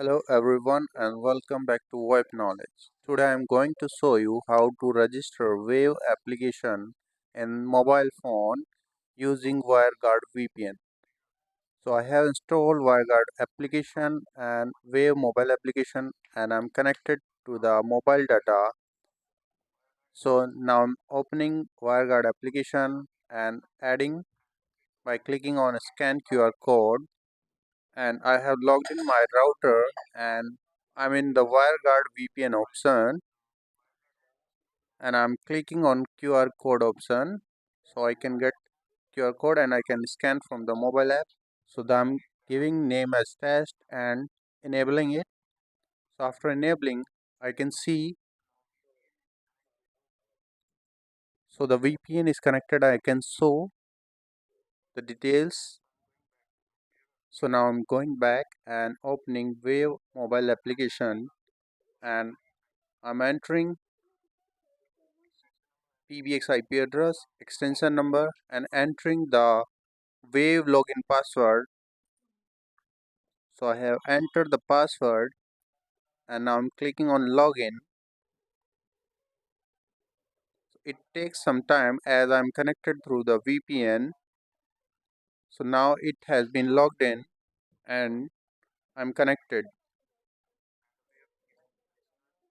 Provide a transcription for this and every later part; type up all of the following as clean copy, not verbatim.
Hello everyone and welcome back to Web Knowledge. Today I am going to show you how to register Wave application in mobile phone using WireGuard VPN. So I have installed WireGuard application and Wave mobile application and I'm connected to the mobile data. So now I'm opening WireGuard application and adding by clicking on scan QR code, and I have logged in my router and I'm in the WireGuard VPN option and I'm clicking on QR code option so I can get QR code and I can scan from the mobile app. So I'm giving name as test and enabling it. So after enabling, I can see so the VPN is connected. I can show the details. So now I'm going back and opening Wave mobile application and I'm entering PBX IP address, extension number and entering the Wave login password. So I have entered the password and now I'm clicking on login. It takes some time as I'm connected through the VPN. So now it has been logged in and I'm connected.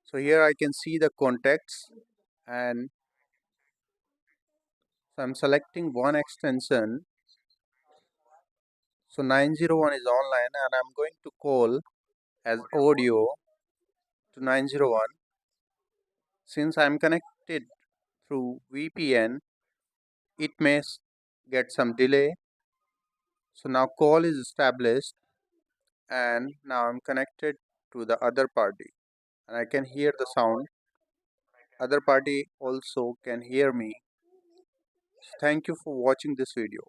So here I can see the contacts and so I'm selecting one extension. So 901 is online and I'm going to call as audio to 901. Since I'm connected through VPN, it may get some delay. So now call is established and now I'm connected to the other party and I can hear the sound. Other party also can hear me. Thank you for watching this video.